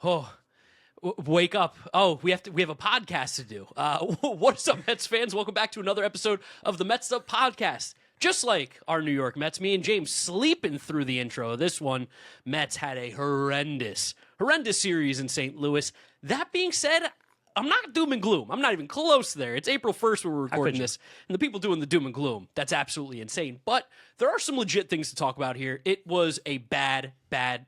Oh, wake up. Oh, we have a podcast to do. What's up, Mets fans? Welcome back to another episode of the Mets'd podcast. Just like our New York Mets, me and James sleeping through the intro of this one. Mets had a horrendous series in St. Louis. That being said, I'm not doom and gloom. I'm not even close there. It's April 1st when we're recording this, and the people doing the doom and gloom, that's absolutely insane. But there are some legit things to talk about here. It was a bad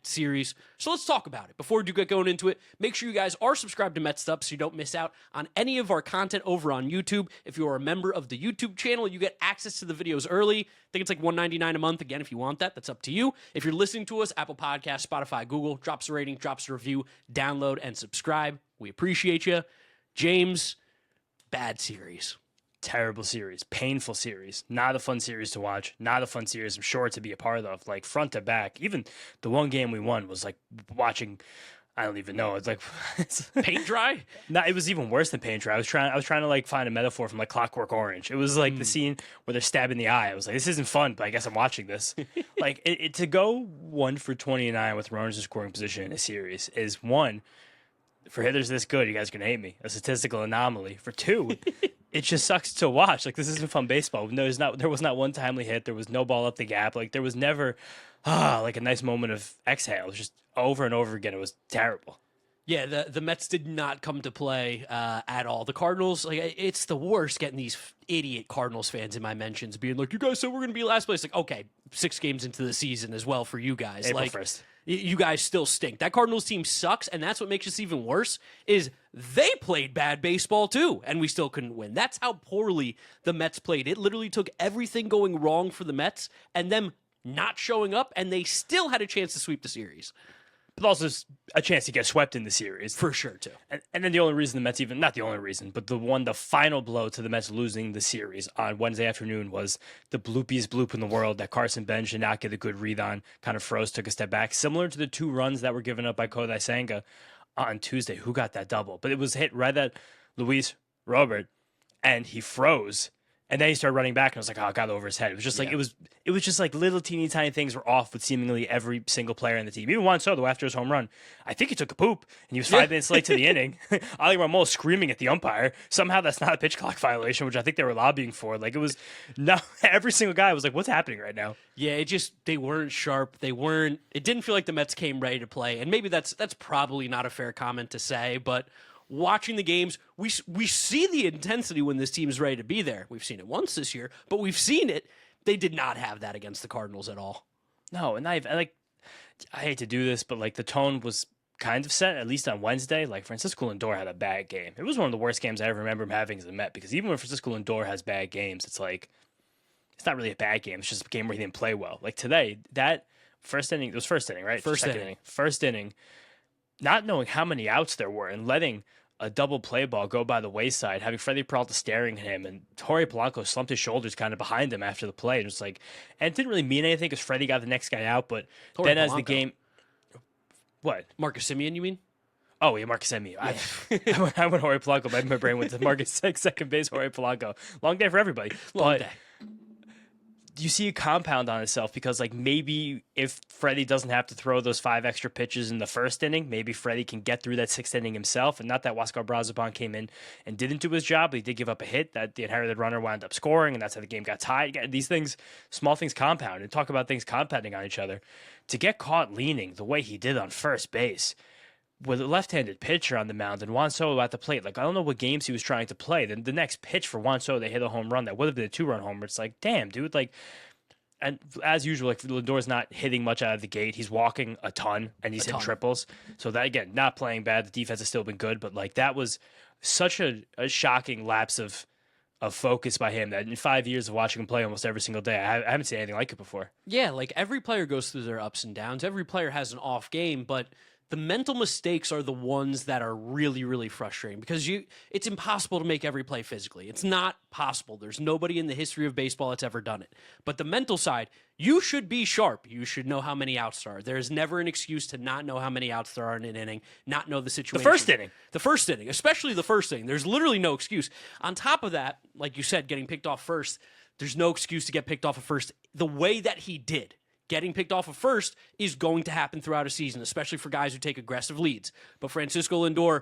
series, so let's talk about it. Before we do get going into it, make sure you guys are subscribed to Mets'd so you don't miss out on any of our content over on YouTube. If you are a member of the YouTube channel, you get access to the videos early. I think it's like $1.99 a month. Again, if you want that, that's up to you. If you're listening to us, Apple Podcasts, Spotify, Google, drops a rating, drops a review, download, and subscribe. We appreciate you. James, bad series. Terrible series, painful series, not a fun series to watch, not a fun series I'm sure to be a part of, like front to back. Even the one game we won was like watching, I don't even know, it's like paint dry. No, it was even worse than paint dry. I was trying to like find a metaphor from like Clockwork Orange. It was like the scene where they're stabbing the eye. I was like, this isn't fun, but I guess I'm watching this. Like it to go 1 for 29 with runners in scoring position in a series is one. For hitters this good, you guys are going to hate me. A statistical anomaly. For two, it just sucks to watch. Like, this isn't fun baseball. There was not one timely hit. There was no ball up the gap. Like, there was never, like a nice moment of exhale. It was just over and over again. It was terrible. Yeah, the Mets did not come to play at all. The Cardinals, like, it's the worst getting these idiot Cardinals fans in my mentions being like, you guys said we're going to be last place. Like, okay, 6 games into the season as well for you guys. April like, 1st. You guys still stink. That Cardinals team sucks, and that's what makes this even worse, is they played bad baseball too, and we still couldn't win. That's how poorly the Mets played. It literally took everything going wrong for the Mets and them not showing up, and they still had a chance to sweep the series. But also a chance to get swept in the series. For sure, too. And then the only reason the Mets even, not the only reason, but the final blow to the Mets losing the series on Wednesday afternoon was the bloopiest bloop in the world that Carson Bench did not get a good read on, kind of froze, took a step back, similar to the 2 runs that were given up by Kodai Senga on Tuesday. Who got that double? But it was hit right at Luis Robert, and he froze. And then he started running back, and I was like, oh, it got over his head. It was just like, it was just like little teeny tiny things were off with seemingly every single player in the team. Even Juan Soto, after his home run, I think he took a poop, and he was 5 minutes late to the inning. Ali Rameau screaming at the umpire. Somehow that's not a pitch clock violation, which I think they were lobbying for. Like, it was, no, every single guy was like, what's happening right now? Yeah, they weren't sharp. It didn't feel like the Mets came ready to play. And maybe that's probably not a fair comment to say, but watching the games, we see the intensity when this team is ready to be there. We've seen it once this year, but we've seen it. They did not have that against the Cardinals at all. No, and I hate to do this, but like the tone was kind of set, at least on Wednesday. Like Francisco Lindor had a bad game. It was one of the worst games I ever remember him having as a Met, because even when Francisco Lindor has bad games, it's like, it's not really a bad game. It's just a game where he didn't play well. Like today, that first inning, it was first inning, right? First inning, not knowing how many outs there were and letting a double play ball go by the wayside, having Freddie Peralta staring at him, and Jorge Polanco slumped his shoulders kind of behind him after the play. And it was like, and it didn't really mean anything because Freddie got the next guy out, but Jorge then Polanco. As the game, what? Marcus Semien, you mean? Oh, yeah, Marcus Semien. Yeah. I went Jorge Polanco, my brain went to Marcus second base, Jorge Polanco. Long day for everybody. Long day. You see a compound on itself because, like, maybe if Freddie doesn't have to throw those 5 extra pitches in the first inning, maybe Freddie can get through that 6th inning himself. And not that Huáscar Brazoban came in and didn't do his job, but he did give up a hit that the inherited runner wound up scoring, and that's how the game got tied. These things, small things compound, and talk about things compounding on each other. To get caught leaning the way he did on first base, with a left-handed pitcher on the mound and Juan Soto at the plate, like, I don't know what games he was trying to play. Then the next pitch for Juan Soto, they hit a home run that would have been a 2-run homer. It's like, damn, dude, like, and as usual, like, Lindor's not hitting much out of the gate. He's walking a ton, and he's hitting triples. So that, again, not playing bad. The defense has still been good, but like, that was such a shocking lapse of focus by him that in 5 years of watching him play almost every single day, I haven't seen anything like it before. Yeah, like, every player goes through their ups and downs. Every player has an off game, but the mental mistakes are the ones that are really, really frustrating because it's impossible to make every play physically. It's not possible. There's nobody in the history of baseball that's ever done it. But the mental side, you should be sharp. You should know how many outs there are. There's never an excuse to not know how many outs there are in an inning, not know the situation. The first inning, especially the first inning. There's literally no excuse. On top of that, like you said, getting picked off first, there's no excuse to get picked off at first the way that he did. getting picked off of first is going to happen throughout a season, especially for guys who take aggressive leads. But Francisco Lindor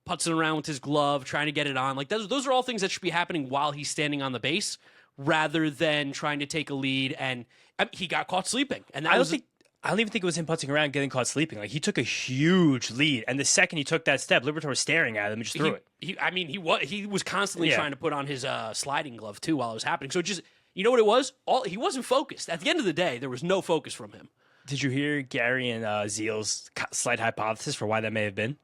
putzing around with his glove, trying to get it on. Like those are all things that should be happening while he's standing on the base rather than trying to take a lead. And he got caught sleeping. And I don't even think it was him putzing around getting caught sleeping. Like, he took a huge lead, and the second he took that step, Liberatore was staring at him and just threw it. He was constantly trying to put on his sliding glove too while it was happening. So just, you know what it was? He wasn't focused. At the end of the day, there was no focus from him. Did you hear Gary and Zeal's slight hypothesis for why that may have been?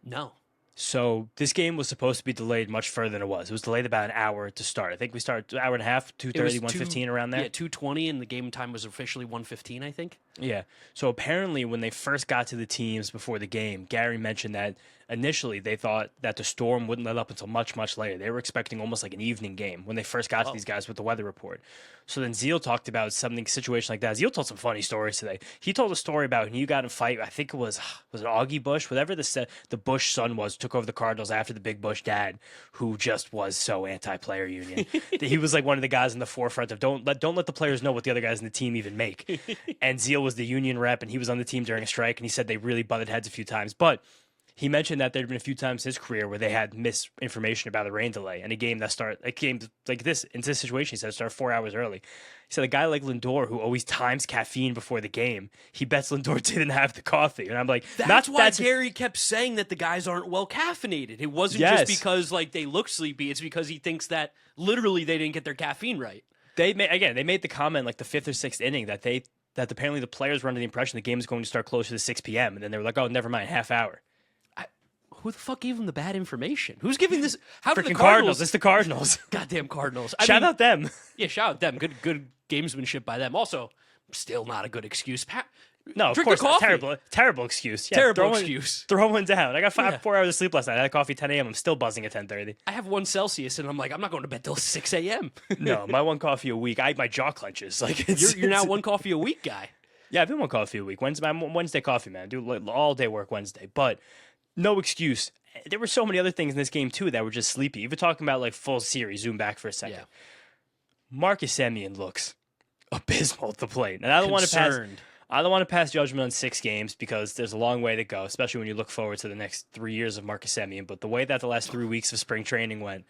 No. So this game was supposed to be delayed much further than it was. It was delayed about an hour to start. I think we started an hour and a half, 2:30, 1:15 around there. Yeah, 2:20, and the game time was officially 1:15, I think. Yeah. So apparently when they first got to the teams before the game, Gary mentioned that initially they thought that the storm wouldn't let up until much, much later. They were expecting almost like an evening game when they first got to these guys with the weather report. So then Zeal talked about situation like that. Zeal told some funny stories today. He told a story about when you got in a fight, I think it was it Augie Bush, whatever the Bush son was, took over the Cardinals after the big Bush dad, who just was so anti-player union. He was like one of the guys in the forefront of don't let the players know what the other guys in the team even make. And Zeal was the union rep, and he was on the team during a strike, and he said they really butted heads a few times. But he mentioned that there had been a few times in his career where they had misinformation about a rain delay, and a game like this, in this situation, he said, started 4 hours early. He said a guy like Lindor, who always times caffeine before the game, he bets Lindor didn't have the coffee. And I'm like, that's why Gary kept saying that the guys aren't well caffeinated. It wasn't just because like they look sleepy. It's because he thinks that literally they didn't get their caffeine right. They made the comment like the fifth or sixth inning that apparently the players were under the impression the game was going to start closer to 6 p.m. And then they were like, oh, never mind, half hour. Who the fuck gave them the bad information? Who's giving this? How did the Cardinals? It's the Cardinals. Goddamn Cardinals. Shout out them. Yeah, shout out them. Good gamesmanship by them. Also, still not a good excuse. No, of course not. Terrible excuse. Yeah, terrible excuse. Throw one down. I got 4 hours of sleep last night. I had coffee 10 a.m. I'm still buzzing at 10:30. I have 1 Celsius, and I'm like, I'm not going to bed till 6 a.m. No, my one coffee a week. My jaw clenches. Like you're now 1 coffee a week guy. Yeah, I've been 1 coffee a week. I'm Wednesday coffee, man. I do all day work Wednesday, but no excuse. There were so many other things in this game, too, that were just sleepy. Even talking about, like, full series, zoom back for a second. Yeah. Marcus Semien looks abysmal at the plate. And I don't want to pass judgment on 6 games because there's a long way to go, especially when you look forward to the next 3 years of Marcus Semien. But the way that the last 3 weeks of spring training went,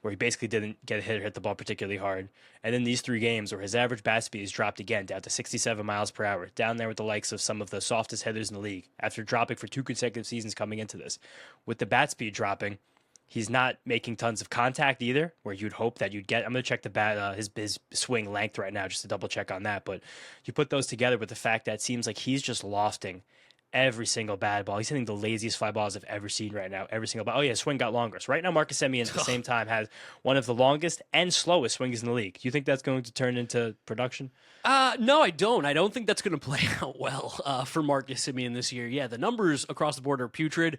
where he basically didn't get a hit or hit the ball particularly hard, and then these 3 games where his average bat speed has dropped again down to 67 miles per hour, down there with the likes of some of the softest hitters in the league, after dropping for 2 consecutive seasons coming into this. With the bat speed dropping, he's not making tons of contact either, where you'd hope that you'd get. I'm going to check the bat, his swing length right now just to double check on that. But you put those together with the fact that it seems like he's just lofting every single bad ball. He's hitting the laziest fly balls I've ever seen right now. Every single ball. Oh, yeah, his swing got longer. So right now, Marcus Semien at the same time has one of the longest and slowest swings in the league. Do you think that's going to turn into production? No, I don't. I don't think that's going to play out well for Marcus Semien this year. Yeah, the numbers across the board are putrid.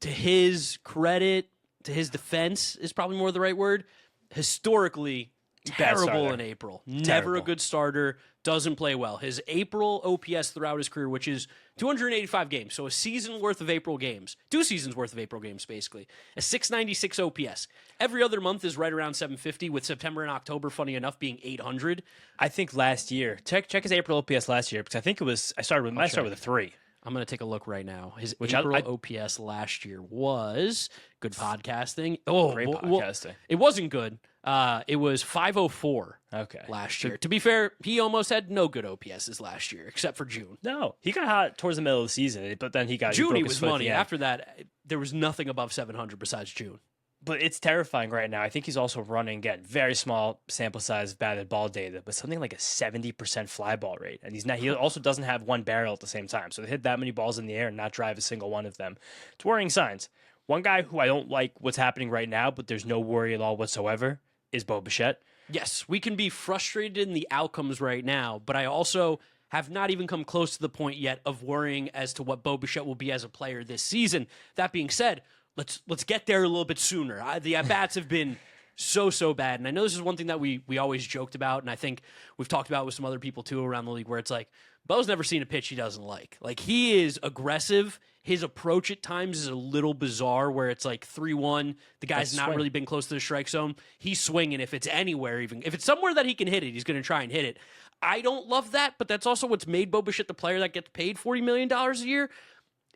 To his credit, to his defense is probably more the right word. Historically, terrible in April. Never a good starter. Doesn't play well. His April OPS throughout his career, which is 285 games, so a season worth of April games. 2 seasons worth of April games, basically. A 696 OPS. Every other month is right around 750, with September and October, funny enough, being 800. I think last year, check his April OPS last year, because I think it was, I started with a 3. I'm going to take a look right now. His April OPS last year was good podcasting. Oh, great podcasting. It wasn't good. It was 504 last year. To be fair, he almost had no good OPSs last year, except for June. No, he got hot towards the middle of the season, but then he was money. After that, there was nothing above 700 besides June. But it's terrifying right now. I think he's also running, again, very small sample size batted ball data, but something like a 70% fly ball rate. And he also doesn't have one barrel at the same time. So to hit that many balls in the air and not drive a single one of them, it's worrying signs. One guy who I don't like what's happening right now, but there's no worry at all whatsoever, is Bo Bichette. Yes, we can be frustrated in the outcomes right now, but I also have not even come close to the point yet of worrying as to what Bo Bichette will be as a player this season. That being said, let's get there a little bit sooner. The at-bats have been so bad, and I know this is one thing that we always joked about, and I think we've talked about with some other people too around the league, where it's like, Bo's never seen a pitch he doesn't like. Like, he is aggressive. His approach at times is a little bizarre, where it's like 3-1. The guy's not really been close to the strike zone. He's swinging if it's anywhere, even if it's somewhere that he can hit it, he's going to try and hit it. I don't love that, but that's also what's made Bo Bichette the player that gets paid $40 million a year.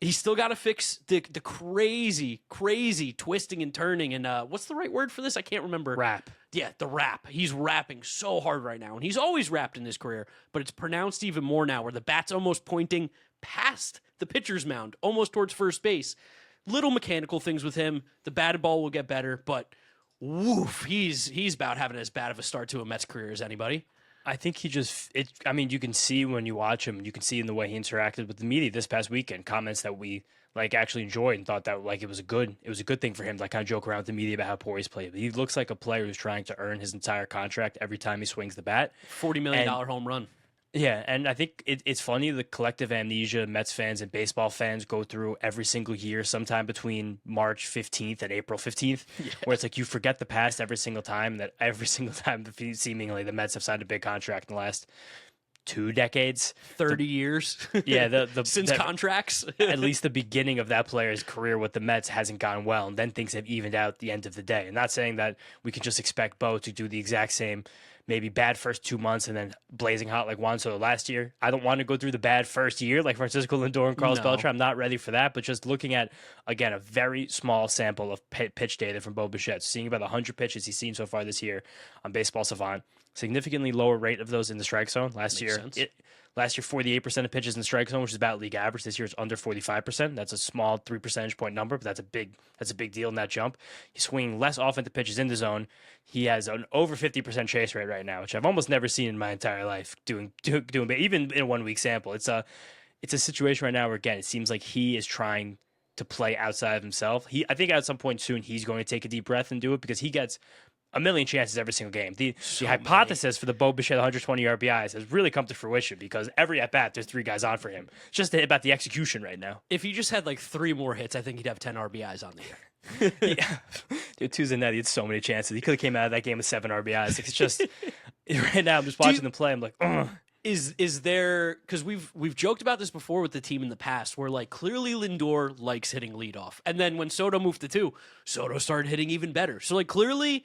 He's still got to fix the crazy, crazy twisting and turning. And what's the right word for this? I can't remember. Rap. Yeah, the rap. He's rapping so hard right now. And he's always rapped in his career, but it's pronounced even more now where the bat's almost pointing past the pitcher's mound, almost towards first base. Little mechanical things with him. The batted ball will get better, but woof, he's about having as bad of a start to a Mets career as anybody. I think he just, I mean, you can see when you watch him, you can see in the way he interacted with the media this past weekend, comments that we like actually enjoyed and thought that like it was a good thing for him to like kind of joke around with the media about how poor he's played. But he looks like a player who's trying to earn his entire contract every time he swings the bat. $40 million home run. Yeah, and I think it's funny the collective amnesia Mets fans and baseball fans go through every single year, sometime between March 15th and April 15th, where it's like you forget the past every single time, that every single time seemingly the Mets have signed a big contract in the last 2 decades. 30 years. Yeah, since contracts. At least the beginning of that player's career with the Mets hasn't gone well, and then things have evened out at the end of the day. I'm not saying that we can just expect Bo to do the exact same, maybe bad first 2 months and then blazing hot like Juan Soto last year. I don't want to go through the bad first year like Francisco Lindor and Carlos Beltran. I'm not ready for that, but just looking at, again, a very small sample of pitch data from Bo Bichette, seeing about 100 pitches he's seen so far this year on Baseball Savant, significantly lower rate of those in the strike zone. Last year, 48% of pitches in the strike zone, which is about league average. This year it's under 45%. That's a small 3 percentage point number, but that's a big deal in that jump. He's swinging less offensive pitches in the zone. He has an over 50% chase rate right now, which I've almost never seen in my entire life doing even in a 1 week sample. It's a situation right now where, again, it seems like he is trying to play outside of himself. I think at some point soon he's going to take a deep breath and do it, because he gets a million chances every single game. The hypothesis for the Bo Bichette 120 RBIs has really come to fruition, because every at bat there's 3 guys on for him. It's just about the execution right now. If he just had like 3 more hits, I think he'd have 10 RBIs on the year. Yeah. Dude, Tuesday night he had so many chances. He could have came out of that game with 7 RBIs. It's just right now I'm just watching them play. I'm like, ugh. Is there, because we've joked about this before with the team in the past, where like clearly Lindor likes hitting leadoff, and then when Soto moved to 2, Soto started hitting even better. So like clearly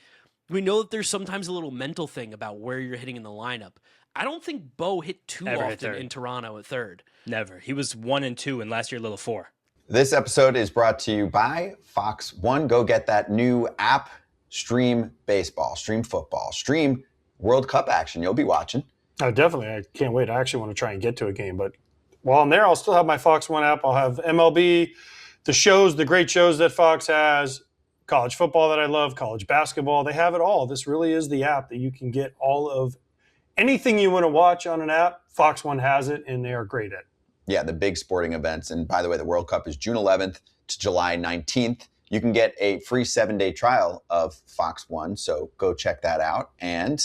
we know that there's sometimes a little mental thing about where you're hitting in the lineup. I don't think Bo hit too often in Toronto at third. Never. He was 1 and 2, and last year little 4. This episode is brought to you by Fox One. Go get that new app. Stream baseball, stream football, stream World Cup action. You'll be watching. Oh, definitely. I can't wait. I actually want to try and get to a game. But while I'm there, I'll still have my Fox One app. I'll have MLB, the great shows that Fox has, college football that I love, college basketball. They have it all. This really is the app that you can get all of anything you want to watch on an app. Fox One has it, and they are great at it. Yeah, the big sporting events. And by the way, the World Cup is June 11th to July 19th. You can get a free 7-day trial of Fox One, so go check that out. And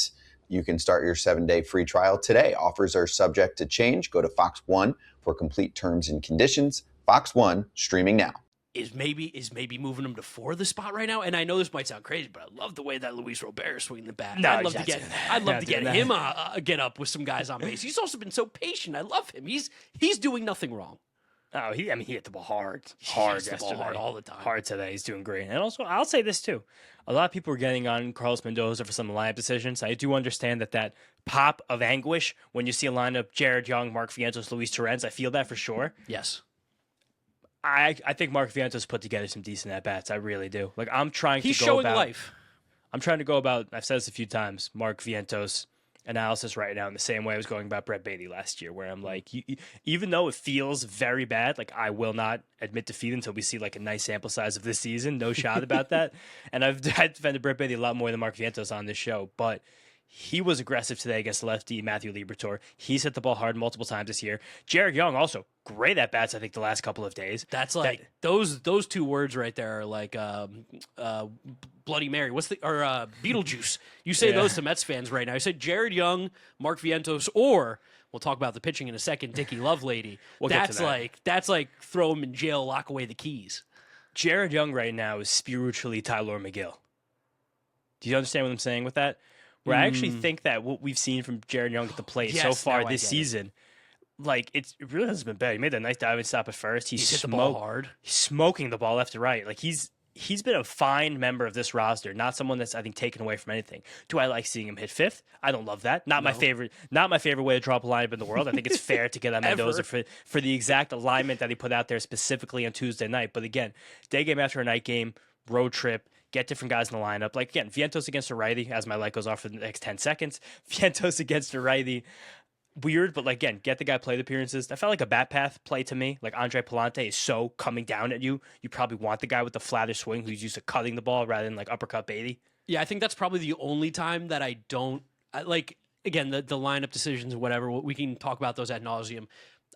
you can start your 7-day free trial today. Offers are subject to change. Go to Fox One for complete terms and conditions. Fox One, streaming now. Is maybe moving him to 4 the spot right now? And I know this might sound crazy, but I love the way that Luis Robert is swinging the bat. No, I'd love to get him get up with some guys on base. He's also been so patient. I love him. He's doing nothing wrong. Oh, he hit the ball hard Hard all the time. Hard today. He's doing great. And also, I'll say this too. A lot of people are getting on Carlos Mendoza for some lineup decisions. I do understand that pop of anguish when you see a lineup, Jared Young, Mark Vientos, Luis Torrens. I feel that for sure. Yes. I think Mark Vientos put together some decent at-bats. I really do. Like, He's showing life. I'm trying to go about, I've said this a few times, Mark Vientos analysis right now in the same way I was going about Brett Baty last year, where I'm like, even though it feels very bad, like I will not admit defeat until we see like a nice sample size of this season. No shot about that. And I've defended Brett Baty a lot more than Mark Vientos on this show, but he was aggressive today against lefty Matthew Liberatore. He's hit the ball hard multiple times this year. Jared Young also great at bats. I think the last couple of days. That's like those 2 words right there are like Bloody Mary. Or Beetlejuice? You say those to Mets fans right now. You say Jared Young, Mark Vientos, or we'll talk about the pitching in a second. Dicky Lovelady. That's like throw him in jail, lock away the keys. Jared Young right now is spiritually Tyler McGill. Do you understand what I'm saying with that? Where I actually think that what we've seen from Jared Young at the plate so far this season, like it really hasn't been bad. He made that nice diving stop at first. He's hit the ball hard. He's smoking the ball left to right. Like he's he's been a fine member of this roster, not someone that's, I think, taken away from anything. Do I like seeing him hit fifth? I don't love that. Not my favorite way to draw up a lineup in the world. I think it's fair to get on Mendoza for the exact alignment that he put out there specifically on Tuesday night. But again, day game after a night game, road trip, get different guys in the lineup. Like, again, Vientos against a righty, as my light goes off for the next 10 seconds. Vientos against a righty. Weird, but like, again, get the guy plate appearances. That felt like a bat path play to me. Like, Andre Palante is so coming down at you. You probably want the guy with the flatter swing who's used to cutting the ball rather than like uppercut Beatty. Yeah, I think that's probably the only time that I don't like. Again, the lineup decisions and whatever, we can talk about those ad nauseum.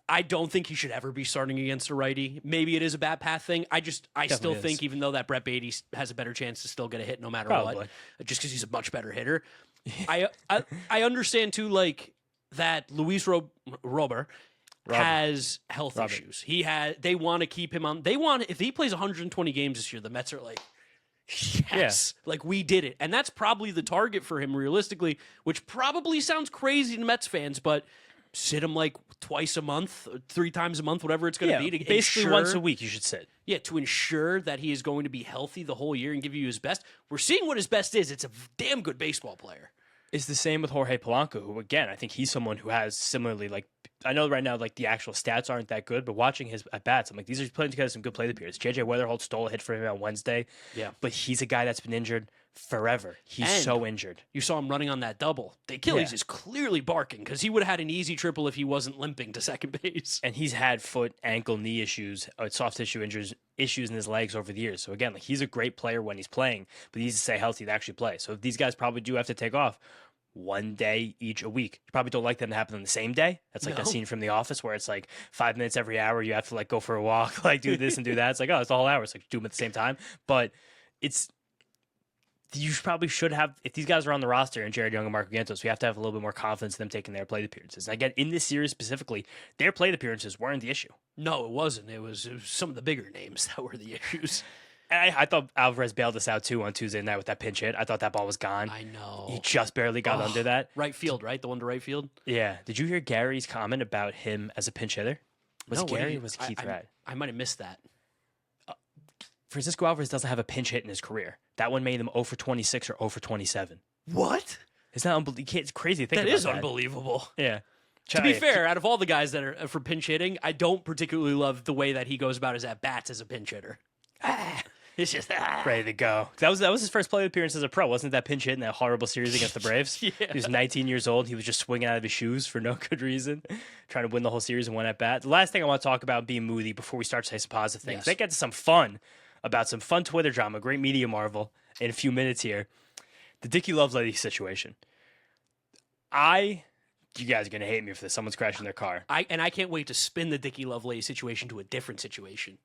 I don't think he should ever be starting against a righty. Maybe it is a bat path thing. I still think, even though that Brett Beatty has a better chance to still get a hit no matter what, just because he's a much better hitter. I understand too, like, that Luis Robert has health issues. They want to keep him on. If he plays 120 games this year, the Mets are like, yes, like, we did it. And that's probably the target for him realistically, which probably sounds crazy to Mets fans, but sit him like twice a month, 3 times a month, whatever it's going to be. To basically once a week you should sit. Yeah, to ensure that he is going to be healthy the whole year and give you his best. We're seeing what his best is. It's a damn good baseball player. It's the same with Jorge Polanco, who, again, I think he's someone who has similarly, like, I know right now, like, the actual stats aren't that good, but watching his at-bats, I'm like, these are putting together some good plate appearances. J.J. Weatherholt stole a hit for him on Wednesday. Yeah. But he's a guy that's been injured forever. He's so injured. You saw him running on that double. The Achilles is clearly barking because he would have had an easy triple if he wasn't limping to second base. And he's had foot, ankle, knee issues, soft tissue issues in his legs over the years. So again, like, he's a great player when he's playing, but he needs to stay healthy to actually play. So if these guys probably do have to take off one day each a week. You probably don't like them to happen on the same day. That's like that scene from The Office where it's like 5 minutes every hour. You have to like go for a walk, like do this and do that. It's like, oh, it's the whole hour. It's like do them at the same time. But you probably should have, if these guys are on the roster and Jared Young and Marco Vientos, we have to have a little bit more confidence in them taking their plate appearances. And again, in this series specifically, their plate appearances weren't the issue. No, it wasn't. It was some of the bigger names that were the issues. And I thought Alvarez bailed us out too on Tuesday night with that pinch hit. I thought that ball was gone. I know. He just barely got under that. Right field, right? The one to right field? Yeah. Did you hear Gary's comment about him as a pinch hitter? Was no, Gary or was Keith Rat? I might have missed that. Francisco Alvarez doesn't have a pinch hit in his career. That one made him 0 for 26 or 0 for 27. What? Isn't that unbelievable? It's crazy to think about that. That is unbelievable. Yeah. To be fair, out of all the guys that are for pinch hitting, I don't particularly love the way that he goes about his at-bats as a pinch hitter. It's just ready to go. That was his first plate appearance as a pro. Wasn't that pinch hit in that horrible series against the Braves? Yeah. He was 19 years old. He was just swinging out of his shoes for no good reason, trying to win the whole series in one at bat. The last thing I want to talk about being moody before we start to say some positive things. Yes. Let's get to some fun Twitter drama, great media marvel in a few minutes here. The Dicky Lovelady situation. You guys are going to hate me for this. Someone's crashing their car. I can't wait to spin the Dicky Lovelady situation to a different situation.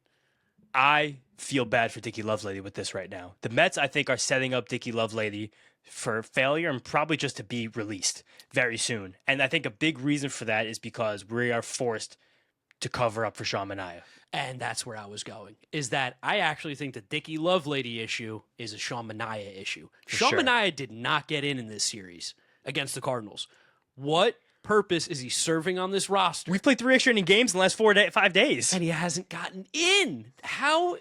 I feel bad for Dicky Lovelady with this right now. The Mets, I think, are setting up Dicky Lovelady for failure and probably just to be released very soon. And I think a big reason for that is because we are forced to cover up for Sean Manaea. And that's where I was going, is that I actually think the Dicky Lovelady issue is a Sean Manaea issue. Sean Manaea did not get in this series against the Cardinals. What purpose is he serving on this roster? We've played 3 extra inning games in the last 5 days. And he hasn't gotten in. How?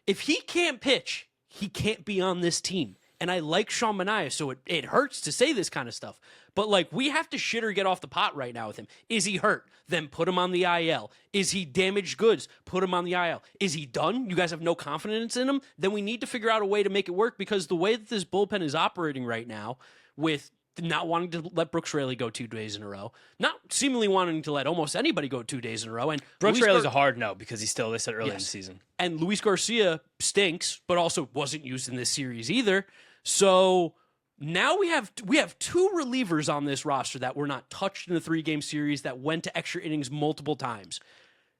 If he can't pitch, he can't be on this team. And I like Sean Manaea, so it hurts to say this kind of stuff. But, like, we have to shit or get off the pot right now with him. Is he hurt? Then put him on the IL. Is he damaged goods? Put him on the IL. Is he done? You guys have no confidence in him? Then we need to figure out a way to make it work, because the way that this bullpen is operating right now, with not wanting to let Brooks Raley go 2 days in a row, not seemingly wanting to let almost anybody go 2 days in a row. And Brooks Raley's a hard no, because he's still, they said earlier in the season. And Luis Garcia stinks, but also wasn't used in this series either. So now we have 2 relievers on this roster that were not touched in the 3-game series, that went to extra innings multiple times.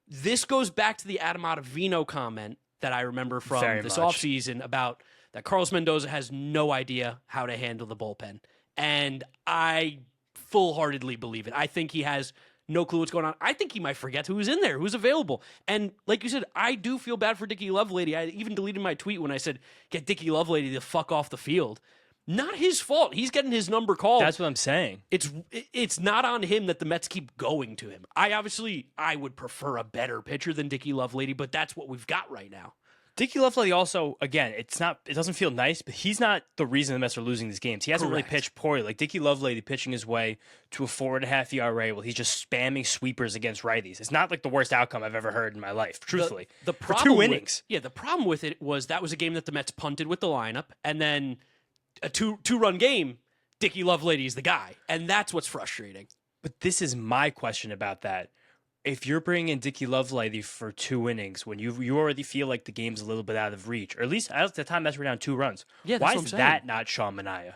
This goes back to the Adam Ottavino comment that I remember from this offseason about that Carlos Mendoza has no idea how to handle the bullpen. And I full-heartedly believe it. I think he has no clue what's going on. I think he might forget who's in there, who's available. And like you said, I do feel bad for Dicky Lovelady. I even deleted my tweet when I said, get Dicky Lovelady the fuck off the field. Not his fault. He's getting his number called. That's what I'm saying. It's not on him that the Mets keep going to him. I would prefer a better pitcher than Dicky Lovelady, but that's what we've got right now. Dicky Lovelady also, again, it doesn't feel nice, but he's not the reason the Mets are losing these games. He hasn't really pitched poorly. Like Dicky Lovelady pitching his way to a 4.5 ERA while he's just spamming sweepers against righties. It's not like the worst outcome I've ever heard in my life, truthfully. The for problem 2 innings. The problem with it was that was a game that the Mets punted with the lineup, and then a two-run game, Dicky Lovelady is the guy, and that's what's frustrating. But this is my question about that. If you're bringing in Dicky Lovelady for 2 innings, when you already feel like the game's a little bit out of reach, or at least at the time, Mets were down 2 runs. Yeah, why is that not Sean Manaea?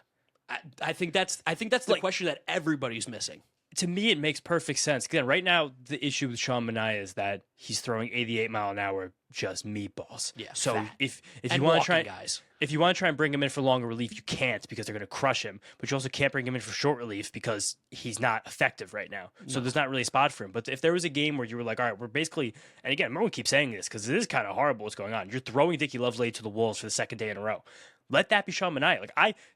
I think that's the question that everybody's missing. To me, it makes perfect sense. Again, right now, the issue with Sean Manaea is that he's throwing 88 mile an hour just meatballs. Yeah. So fat. if And you want to try, guys. if you want to try and bring him in for longer relief, you can't because they're going to crush him. But you also can't bring him in for short relief because he's not effective right now. So there's not really a spot for him. But if there was a game where you were like, all right, we're basically, and again, everyone keeps saying this because it is kind of horrible what's going on. You're throwing Dicky Lovelady to the wolves for the 2nd day in a row. Let that be Sean Manaea.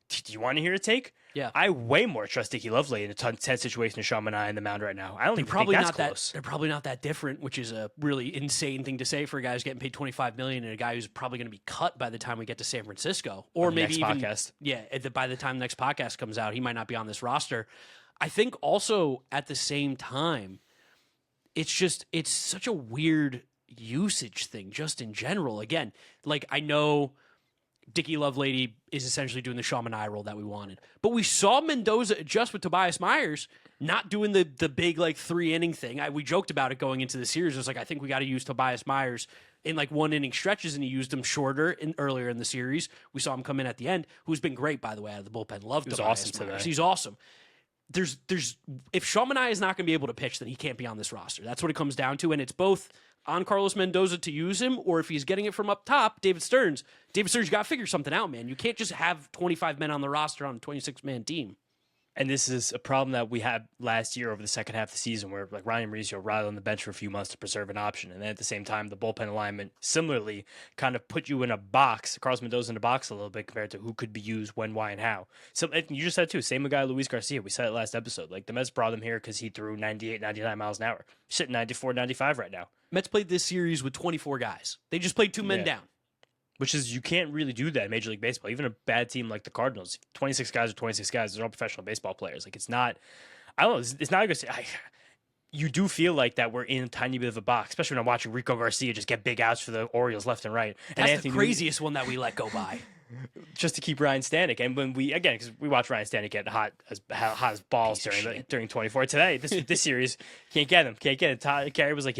Do you want to hear a take? Yeah. I way more trust Dicky Lovelady in a tense situation than Sean Manaea in the mound right now. I don't even think that's close. They're probably not that different, which is a really insane thing to say for a guy who's getting paid $25 million and a guy who's probably going to be cut by the time we get to San Francisco, or maybe even podcast. By the time the next podcast comes out, he might not be on this roster. I think also at the same time, it's such a weird usage thing just in general. Again, like I know Dicky Lovelady is essentially doing the Sean Manaea role that we wanted. But we saw Mendoza adjust with Tobias Myers, not doing the big 3-inning thing. We joked about it going into the series. It was like, I think we got to use Tobias Myers in 1-inning stretches, and he used him shorter earlier in the series. We saw him come in at the end, who's been great, by the way, out of the bullpen. Loved Tobias awesome Myers. today. He's awesome. There's if Sean Manaea is not going to be able to pitch, then he can't be on this roster. That's what it comes down to, and it's both on Carlos Mendoza to use him, or if he's getting it from up top, David Stearns, you got to figure something out, man. You can't just have 25 men on the roster on a 26-man team. And this is a problem that we had last year over the second half of the season where Ryan Mauricio ride on the bench for a few months to preserve an option. And then at the same time, the bullpen alignment similarly kind of put you in a box, Carlos Mendoza in a box a little bit compared to who could be used, when, why, and how. So you just said too, same with guy Luis Garcia. We said it last episode. The Mets brought him here because he threw 98, 99 miles an hour. He's sitting 94, 95 right now. Mets played this series with 24 guys. They just played 2 men down. Which is, you can't really do that in Major League Baseball. Even a bad team like the Cardinals, 26 guys are 26 guys. They're all professional baseball players. It's not, I don't know, it's not good. You do feel like that we're in a tiny bit of a box, especially when I'm watching Rico Garcia just get big outs for the Orioles left and right. That's and the craziest one that we let go by. Just to keep Ryan Stanek. And when because we watch Ryan Stanek get hot as balls during 24 today, this series, can't get it. Carey was like,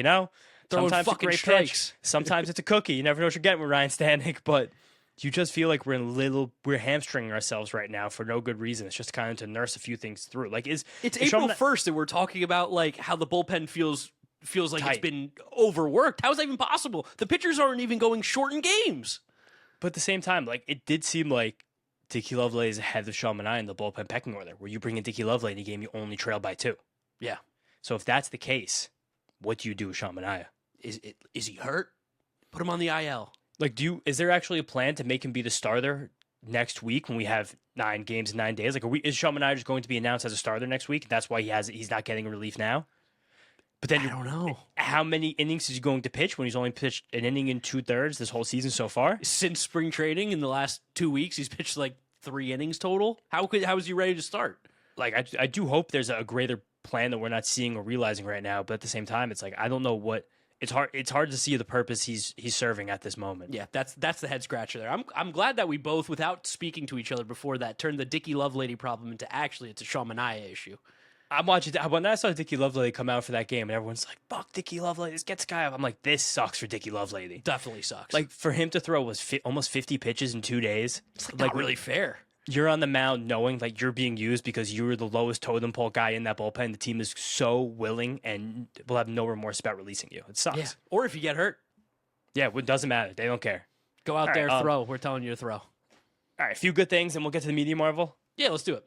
sometimes it's a great pitch. Sometimes it's a cookie. You never know what you're getting with Ryan Stanek, but you just feel like we're hamstringing ourselves right now for no good reason. It's just kind of to nurse a few things through. It's April 1st and we're talking about how the bullpen feels like tight. It's been overworked. How is that even possible? The pitchers aren't even going short in games. But at the same time, it did seem like Dicky Lovelady is ahead of Sean Manaea in the bullpen pecking order, where you bring in Dicky Lovelady in a game you only trail by 2. Yeah. So if that's the case, what do you do with Sean Manaea? Is he hurt? Put him on the IL. Is there actually a plan to make him be the starter next week when we have 9 games in 9 days? Is Sean Manaea just going to be announced as a starter next week? That's why he's not getting relief now. But then I don't know. How many innings is he going to pitch when he's only pitched an inning in 2/3 this whole season so far? Since spring training in the last 2 weeks, he's pitched 3 innings total. How is he ready to start? I do hope there's a greater plan that we're not seeing or realizing right now. But at the same time, it's I don't know what. It's hard to see the purpose he's serving at this moment. Yeah, that's the head scratcher there. I'm glad that we both, without speaking to each other before that, turned the Dicky Lovelady problem into it's a Sean Manaea issue. I'm watching when I saw Dicky Lovelady come out for that game, and everyone's like, "Fuck Dicky Lovelady, this gets guy up." I'm like, "This sucks for Dicky Lovelady. Definitely sucks." For him to throw almost 50 pitches in 2 days. It's not really fair. You're on the mound knowing you're being used because you're the lowest totem pole guy in that bullpen. The team is so willing and will have no remorse about releasing you. It sucks. Yeah. Or if you get hurt. Yeah, it doesn't matter. They don't care. Go out there, throw. We're telling you to throw. All right, a few good things, and we'll get to the media marvel. Yeah, let's do it.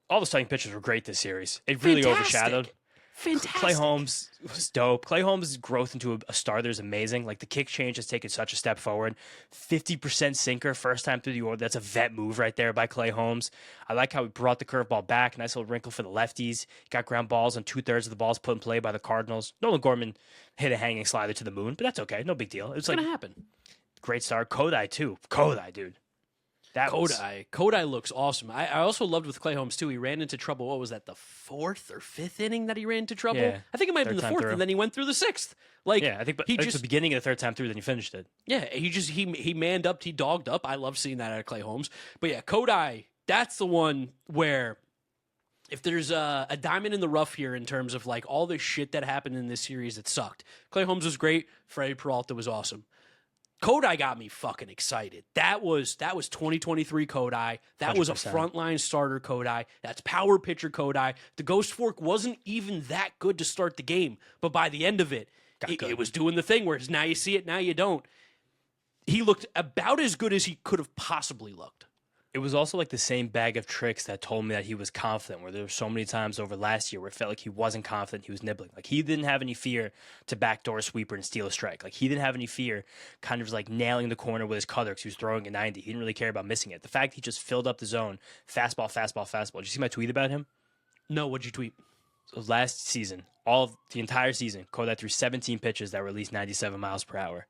All the starting pitchers were great this series. It really overshadowed. Fantastic. Clay Holmes was dope. Clay Holmes' growth into a starter is amazing. The kick change has taken such a step forward. 50% sinker, first time through the order. That's a vet move right there by Clay Holmes. I like how he brought the curveball back. Nice little wrinkle for the lefties. Got ground balls on 2/3 of the balls put in play by the Cardinals. Nolan Gorman hit a hanging slider to the moon, but that's okay. No big deal. It's going to happen. great start. Kodai too. Kodai, dude. Kodai looks awesome. I also loved with Clay Holmes too. He ran into trouble. What was that? The fourth or fifth inning that he ran into trouble. Yeah. I think it might have been the fourth, and then he went through the sixth. Like, yeah, I think the beginning of the third time through, then he finished it. Yeah, he manned up. He dogged up. I love seeing that out of Clay Holmes. But yeah, Kodai. That's the one where, if there's a diamond in the rough here in terms of like all the shit that happened in this series that sucked. Clay Holmes was great. Freddie Peralta was awesome. Kodai got me fucking excited. That was 2023 Kodai. That 100%. Was a frontline starter Kodai. That's power pitcher Kodai. The Ghost Fork wasn't even that good to start the game, but by the end of it was doing the thing where it's now you see it, now you don't. He looked about as good as he could have possibly looked. It was also like the same bag of tricks that told me that he was confident, where there were so many times over last year where it felt like he wasn't confident, he was nibbling. Like, he didn't have any fear to backdoor a sweeper and steal a strike. Like, he didn't have any fear kind of like nailing the corner with his cutter because he was throwing a 90. He didn't really care about missing it. The fact he just filled up the zone, fastball. Did you see my tweet about him? No, what'd you tweet? So last season, the entire season, Kodai threw 17 pitches that were at least 97 miles per hour.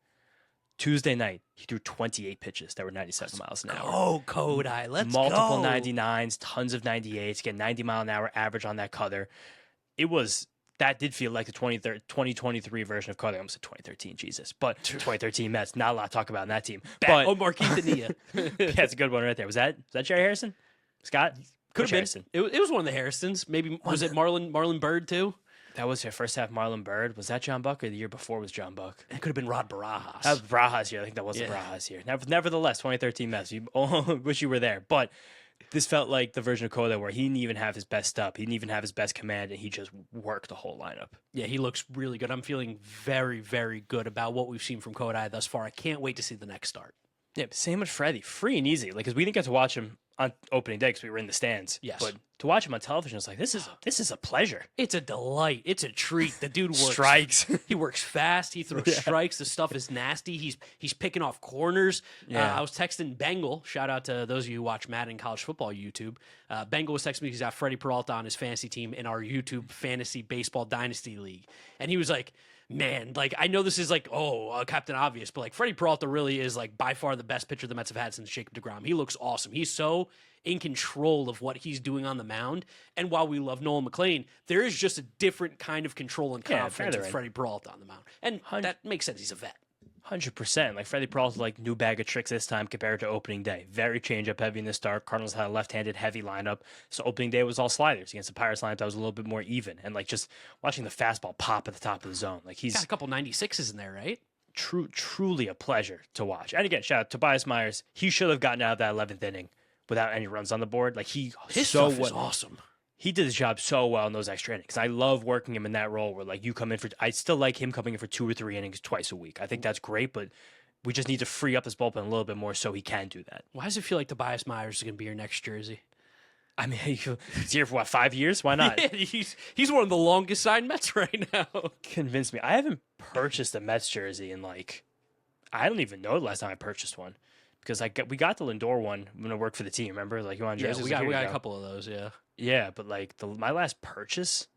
Tuesday night, he threw 28 pitches that were 97 miles an hour. Oh, Kodai, let's Multiple go. 99s, tons of 98s, get 90-mile-an-hour average on that cutter. That did feel like the 2023 version of Kodai. I almost said 2013, Jesus. But 2013 Mets, not a lot to talk about in that team. But Marquis Dania. Yeah, it's a good one right there. Was that Jerry Harrison? Scott? Could have been. It was one of the Harrisons. Maybe, was it Marlon Byrd, too? That was your first half Marlon Byrd. Was that John Buck, or the year before was John Buck? It could have been Rod Barajas. That was Barajas year. I think that was the Barajas year. Nevertheless, 2013 Mets. You wish you were there. But this felt like the version of Kodai where he didn't even have his best stuff. He didn't even have his best command, and he just worked the whole lineup. Yeah, he looks really good. I'm feeling very, very good about what we've seen from Kodai thus far. I can't wait to see the next start. Yeah, same with Freddie. Free and easy. Like, because we didn't get to watch him on opening day because we were in the stands. Yes. But to watch him on television, it's like, this is a pleasure. It's a delight. It's a treat. The dude works. Strikes. He works fast. He throws strikes. The stuff is nasty. He's picking off corners. Yeah. I was texting Bengal. Shout out to those of you who watch Madden College Football YouTube. Bengal was texting me. He's got Freddie Peralta on his fantasy team in our YouTube Fantasy Baseball Dynasty League. And he was like, man, like, I know this is like, Captain Obvious, but like Freddie Peralta really is like by far the best pitcher the Mets have had since Jacob deGrom. He looks awesome. He's so in control of what he's doing on the mound. And while we love Nolan McLean, there is just a different kind of control and confidence with Freddie Peralta on the mound. And that makes sense. He's a vet. 100%. Like, Freddie Peralta, like, new bag of tricks this time compared to opening day. Very change-up heavy in the start. Cardinals had a left-handed heavy lineup. So opening day was all sliders against the Pirates lineup that was a little bit more even. And, like, just watching the fastball pop at the top of the zone. Like, he's got a couple 96s in there, right? Truly a pleasure to watch. And again, shout out to Tobias Myers. He should have gotten out of that 11th inning without any runs on the board. Like, his stuff is awesome. He did his job so well in those extra innings. I love working him in that role where, like, you come in for... I still like him coming in for 2 or 3 innings twice a week. I think that's great, but we just need to free up his bullpen a little bit more so he can do that. Why does it feel like Tobias Myers is going to be your next jersey? I mean, he's here for, 5 years? Why not? Yeah, he's one of the longest signed Mets right now. Convince me. I haven't purchased a Mets jersey in, like... I don't even know the last time I purchased one. Because we got the Lindor one when I worked for the team, remember? Like, you want jerseys? Yeah, we got a couple of those, yeah. Yeah, but like my last purchase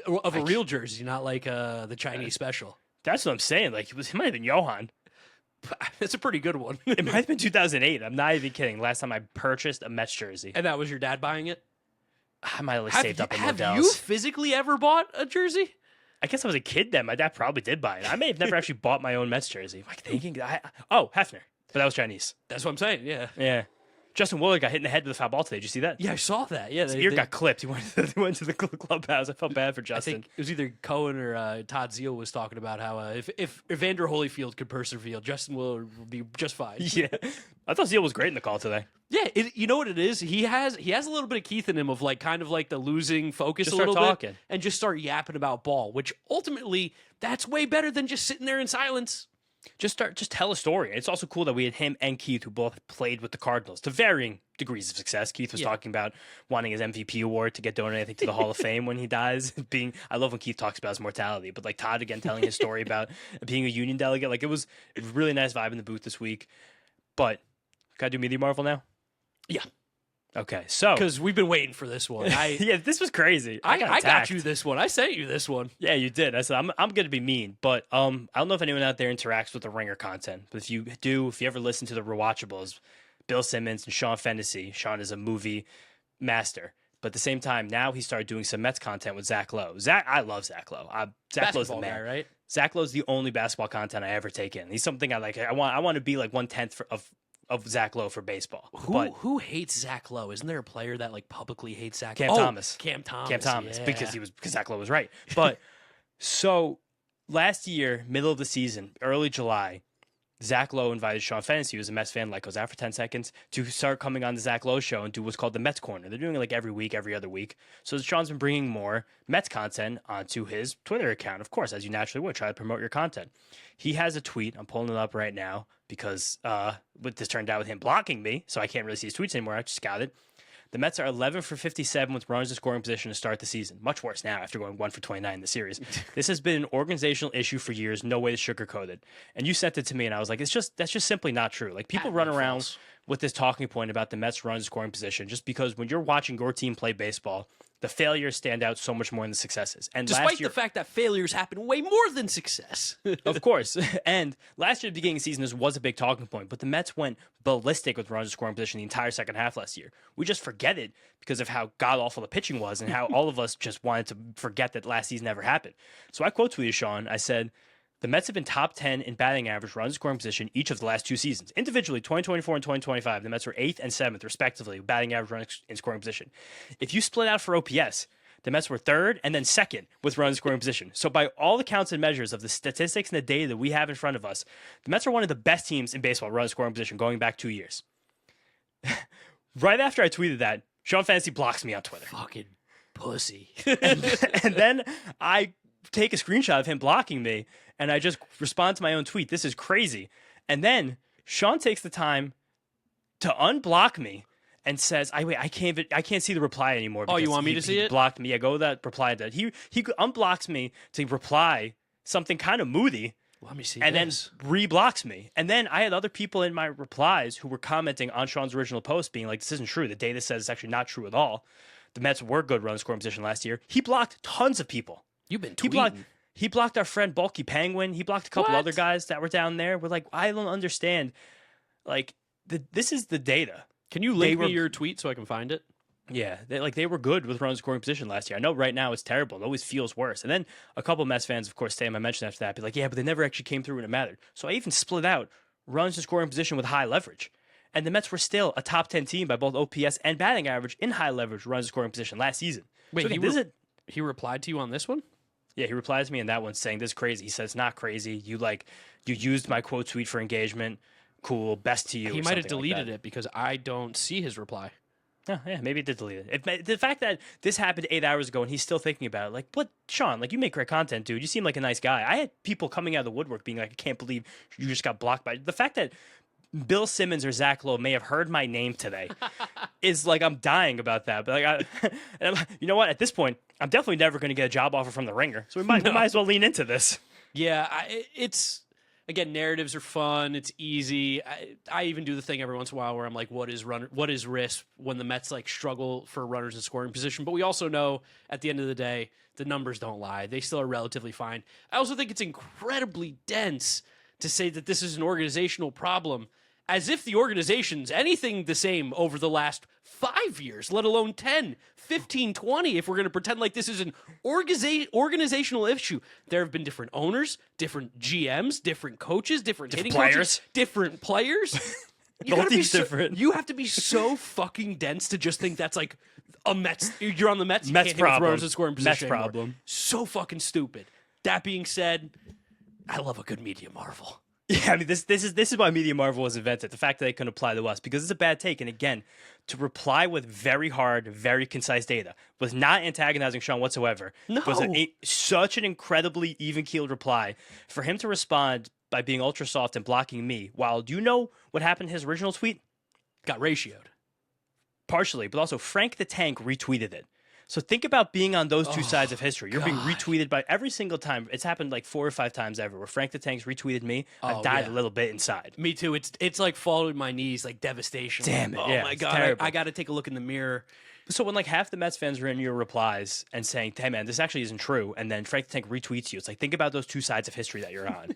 of a real jersey, not like the Chinese special. That's what I'm saying. Like, it might have been Johan. It's a pretty good one. It might have been 2008. I'm not even kidding. Last time I purchased a Mets jersey. And that was your dad buying it? I might have saved up in Modell's. Have you physically ever bought a jersey? I guess I was a kid then. My dad probably did buy it. I may have never actually bought my own Mets jersey. Like, thinking, Hefner. But that was Chinese. That's what I'm saying, yeah. Yeah. Justin Willard got hit in the head with a foul ball today. Did you see that? Yeah, I saw that. Yeah, his ear got clipped. He went to the clubhouse. I felt bad for Justin. I think it was either Cohen or Todd Zeal was talking about how if Evander Holyfield could persevere, Justin Willard would be just fine. Yeah, I thought Zeal was great in the call today. Yeah, you know what it is? He has a little bit of Keith in him of like kind of like the losing focus just a little talking. Bit and just start yapping about ball, which ultimately that's way better than just sitting there in silence. Just tell a story. It's also cool that we had him and Keith, who both played with the Cardinals to varying degrees of success. Keith was talking about wanting his MVP award to get donated, I think, to the Hall of Fame when he dies. I love when Keith talks about his mortality, but like Todd again telling his story about being a union delegate. Like, it was a really nice vibe in the booth this week. But can I do Media Marvel now? Yeah. Okay, so Because we've been waiting for this one. yeah, this was crazy. I got attacked. you this one. I sent you this one. Yeah, you did. I said I'm going to be mean, but I don't know if anyone out there interacts with the Ringer content. But if you do, if you ever listen to the Rewatchables, Bill Simmons and Sean Fennessy. Sean is a movie master, but at the same time, now he started doing some Mets content with Zach Lowe. I love Zach Lowe. Zach Lowe's the Basketball man, guy, right? Zach Lowe's the only basketball content I ever take in. He's something I like. I want to be like 1/10 of Zach Lowe for baseball. Who hates Zach Lowe? Isn't there a player that like publicly hates Zach? Cam Lowe? Thomas. Cam Thomas. Cam Thomas, yeah. because Zach Lowe was right. But so last year, middle of the season, early July, Zach Lowe invited Sean Fennessy, who's a Mets fan, like goes out for 10 seconds, to start coming on the Zach Lowe show and do what's called the Mets Corner. They're doing it like every week, every other week. So Sean's been bringing more Mets content onto his Twitter account, of course, as you naturally would, try to promote your content. He has a tweet. I'm pulling it up right now because this turned out with him blocking me, so I can't really see his tweets anymore. I just got it. The Mets are 11 for 57 with runners in scoring position to start the season. Much worse now after going 1 for 29 in the series. This has been an organizational issue for years. No way to sugarcoat it. And you sent it to me, and I was like, that's just simply not true. Like people run around false. with this talking point about the Mets runners in scoring position just because when you're watching your team play baseball, the failures stand out so much more than the successes. And Despite last year, the fact that failures happen way more than success. of course. And last year at the beginning of the season, this was a big talking point, but the Mets went ballistic with runners in scoring position the entire second half last year. We just forget it because of how god-awful the pitching was and how all of us just wanted to forget that last season ever happened. So I quote tweeted Sean. I said, the Mets have been top 10 in batting average, runs in scoring position each of the last 2 seasons. Individually, 2024 and 2025, the Mets were 8th and 7th, respectively, batting average, runs in scoring position. If you split out for OPS, the Mets were 3rd and then 2nd with runs in scoring position. So by all the counts and measures of the statistics and the data that we have in front of us, the Mets are one of the best teams in baseball, runs in scoring position, going back 2 years. Right after I tweeted that, Sean Fennessy blocks me on Twitter. Fucking pussy. And then I take a screenshot of him blocking me, and I just respond to my own tweet. This is crazy. And then Sean takes the time to unblock me and says, I can't see the reply anymore. Oh, you because want me to see he it? Blocked me. I go to that reply that he unblocks me to reply something kind of moody. Let me see And this. then re-blocks me. And then I had other people in my replies who were commenting on Sean's original post being like, this isn't true. The data says it's actually not true at all. The Mets were good run scoring position last year. He blocked tons of people. You've been He tweeting. blocked our friend Bulky Penguin. He blocked a couple What? other guys that were down there. We're like, I don't understand. Like, this is the data. Can you link me your tweet so I can find it? Yeah, they were good with runs scoring position last year. I know right now it's terrible. It always feels worse. And then a couple of Mets fans, of course, Sam, I mentioned after that, be like, yeah, but they never actually came through when it mattered. So I even split out runs to scoring position with high leverage. And the Mets were still a top 10 team by both OPS and batting average in high leverage runs to scoring position last season. Wait, so again, he replied to you on this one? yeah, he replies to me in that one saying, this is crazy. He says, it's not crazy. You used my quote tweet for engagement. Cool. Best to you. He or might have something like deleted that. it because I don't see his reply. Oh, yeah, maybe it did delete it. The fact that this happened 8 hours ago and he's still thinking about it, like, what, Sean, like, you make great content, dude. You seem like a nice guy. I had people coming out of the woodwork being like, I can't believe you just got blocked by the fact that Bill Simmons or Zach Lowe may have heard my name today is like, I'm dying about that. But like, you know what? At this point, I'm definitely never going to get a job offer from the Ringer. So we might as well lean into this. Yeah, it's again, narratives are fun. It's easy. I even do the thing every once in a while where I'm like, what is RISP when the Mets like struggle for runners in scoring position? But we also know at the end of the day, the numbers don't lie. They still are relatively fine. I also think it's incredibly dense to say that this is an organizational problem, as if the organization's anything the same over the last 5 years, let alone 10, 15, 20, if we're going to pretend like this is an organizational issue. There have been different owners, different GMs, different coaches, different hitting players. coaches, different players. The whole team's different. You have to be so fucking dense to just think that's like a Mets. You're on the Mets. You Mets can't hit with problem. runners in scoring position Mets anymore. problem. So fucking stupid. That being said, I love a good media marvel. Yeah, I mean, this is why Media Marvel was invented. The fact that they couldn't apply to us, because it's a bad take. And again, to reply with very hard, very concise data, was not antagonizing Sean whatsoever. No. Was such an incredibly even-keeled reply. For him to respond by being ultra soft and blocking me, while do you know what happened in his original tweet? Got ratioed. Partially, but also Frank the Tank retweeted it. So think about being on those two sides of history. You're being God. retweeted by every single time. It's happened like 4 or 5 times ever where Frank the Tank's retweeted me. I've died a little bit inside. Me too. It's like falling to my knees, like devastation. Damn it, Oh yeah, my it's God. terrible. I got to take a look in the mirror. So when like half the Mets fans are in your replies and saying, hey man, this actually isn't true, and then Frank the Tank retweets you, it's like, think about those two sides of history that you're on.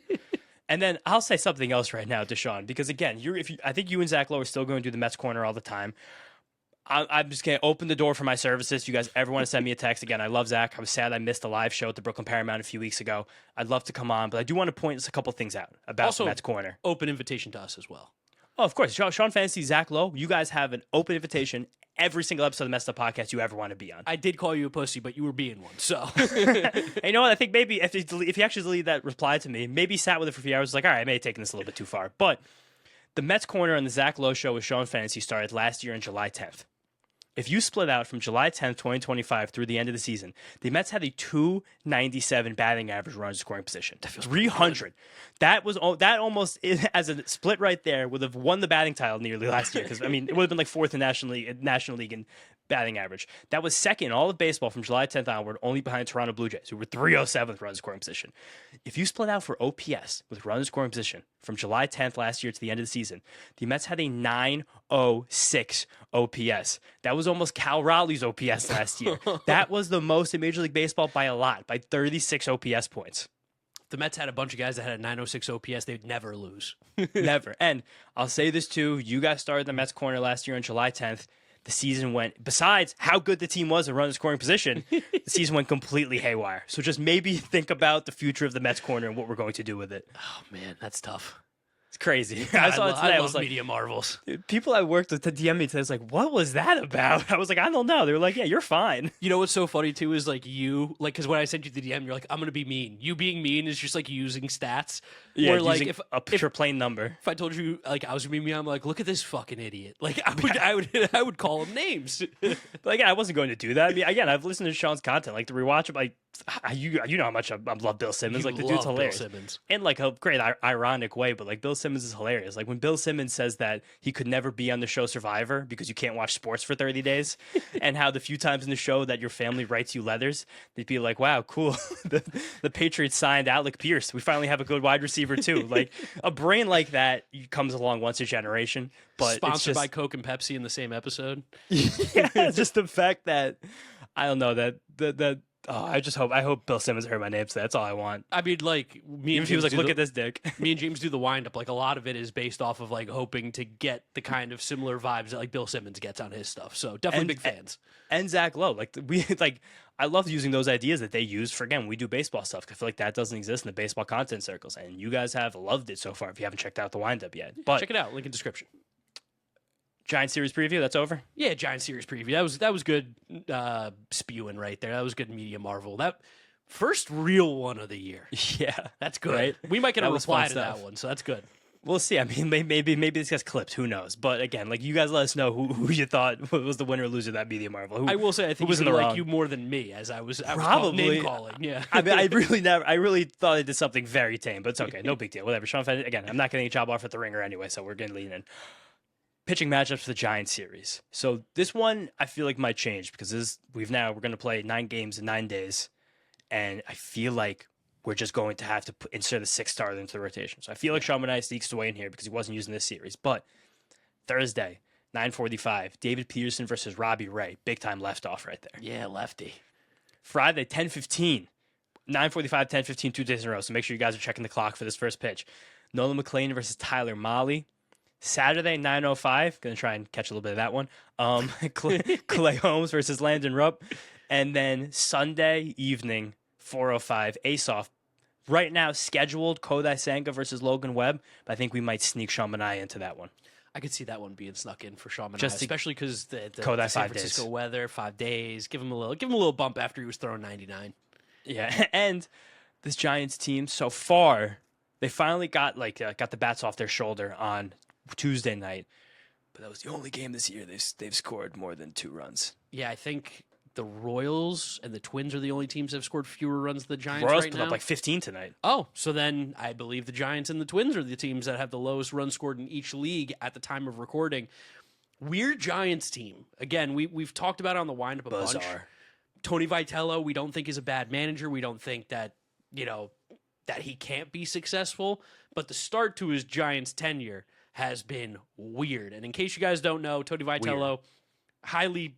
And then I'll say something else right now, Deshaun, because again, I think you and Zach Lowe are still going to do the Mets Corner all the time. I'm just going to open the door for my services. You guys ever want to send me a text? Again, I love Zach. I was sad I missed a live show at the Brooklyn Paramount a few weeks ago. I'd love to come on, but I do want to point a couple things out about Also, the Mets Corner. Open invitation to us as well. Oh, of course. Sean Fantasy, Zach Lowe, you guys have an open invitation every single episode of the Messed Up Podcast you ever want to be on. I did call you a pussy, but you were being one, so. And you know what? I think maybe if you actually deleted that reply to me, maybe sat with it for a few hours, like, all right, I may have taken this a little bit too far. But the Mets Corner on the Zach Lowe Show with Sean Fantasy started last year on July 10th. If you split out from July 10th, 2025 through the end of the season, the Mets had a 297 batting average runners scoring position. 300. That almost, as a split right there, would have won the batting title nearly last year. Because, I mean, it would have been like fourth in National League in batting average. That was second in all of baseball from July 10th onward, only behind Toronto Blue Jays, who were 307th runners scoring position. If you split out for OPS with runners scoring position from July 10th last year to the end of the season, the Mets had a 906 OPS. That was almost Cal Raleigh's OPS last year. That was the most in Major League Baseball by a lot, by 36 OPS points. The Mets had a bunch of guys that had a 906 OPS. They'd never lose. Never. And I'll say this too. You guys started the Mets Corner last year on July 10th. The season went, besides how good the team was in running scoring position, the season went completely haywire. So just maybe think about the future of the Mets Corner and what we're going to do with it. Oh, man, that's tough. It's crazy. I saw it today. I I love was like, media marvels. people I worked with to DM me today was like, what was that about? I was like, I don't know. They were like, yeah, you're fine. You know what's so funny too is like because when I sent you the DM, you're like, I'm gonna be mean. You being mean is just like using stats. Yeah, or like using if a pure plain number. I told you like I was gonna be mean, I'm like, look at this fucking idiot. Like I would call him names. But again, I wasn't going to do that. I mean, again, I've listened to Sean's content, like to rewatch it. Like, you know how much I love Bill Simmons. You Like the dude's love hilarious Bill Simmons. in like a great ironic way. But like Bill Simmons is hilarious. Like when Bill Simmons says that he could never be on the show Survivor because you can't watch sports for 30 days, and how the few times in the show that your family writes you letters, they'd be like, "Wow, cool. the Patriots signed Alec Pierce. We finally have a good wide receiver too." Like a brain like that comes along once a generation. But Sponsored it's by Coke and Pepsi in the same episode. yeah, just the fact that I don't know that. Oh, I hope Bill Simmons heard my name today. That's all I want. I mean, like me Even and if he was James like, "Look at this dick." me and James do the wind up. Like a lot of it is based off of like hoping to get the kind of similar vibes that like Bill Simmons gets on his stuff. So definitely big fans. And Zach Lowe, like I love using those ideas that they use for, again, we do baseball stuff. I feel like that doesn't exist in the baseball content circles, and you guys have loved it so far. If you haven't checked out the wind up yet, but Check it out. Link in description. Giant series preview, that's over. Yeah, Giant Series preview. That was good spewing right there. That was good media marvel. That first real one of the year. Yeah, That's good. Right? We might get That a was reply fun to stuff. that one, so that's good. we'll see. I mean, maybe this gets clipped. Who knows? But again, like you guys, let us know who you thought was the winner or loser of that media marvel. Who, I will say I think was he in the like wrong? you more than me, as I was Probably. name calling. Yeah, I mean, I really thought it did something very tame, but it's okay. No big deal. Whatever. Sean Fenn, again, I'm not getting a job offer at the Ringer anyway, so we're getting lean in. Pitching matchups for the Giants series. So this one I feel like might change because we're going to play 9 games in 9 days, and I feel like we're just going to have to insert a 6th starter into the rotation. So I feel like Sean Manaea sneaks away in here because he wasn't using this series. But Thursday, 9:45, David Peterson versus Robbie Ray. Big time left off right there. yeah, lefty. Friday, 10:15. 9:45, 10:15, 2 days in a row. So make sure you guys are checking the clock for this first pitch. Nolan McLean versus Tyler Mahle. Saturday, 9:05. Going to try and catch a little bit of that one. Clay Holmes versus Landon Rupp. And then Sunday evening, 4:05, Ace-Off. Right now, scheduled Kodai Senga versus Logan Webb. But I think we might sneak Sean Manaea into that one. I could see that one being snuck in for Sean Manaea, Just to- especially because the Kodai, San 5 days. Francisco weather, 5 days. Give him a little bump after he was throwing 99. Yeah, and this Giants team so far, they finally got the bats off their shoulder on Tuesday night, but that was the only game this year they've scored more than 2 runs. Yeah, I think the Royals and the Twins are the only teams that have scored fewer runs than the Giants Royals right put now. up like 15 tonight. Oh, so then I believe the Giants and the Twins are the teams that have the lowest runs scored in each league at the time of recording. Weird Giants team. Again, we've talked about it on the wind-up a bunch. Bizarre. Tony Vitello, we don't think is a bad manager. We don't think that, that he can't be successful. But the start to his Giants tenure has been weird. And in case you guys don't know, Tony Vitello, highly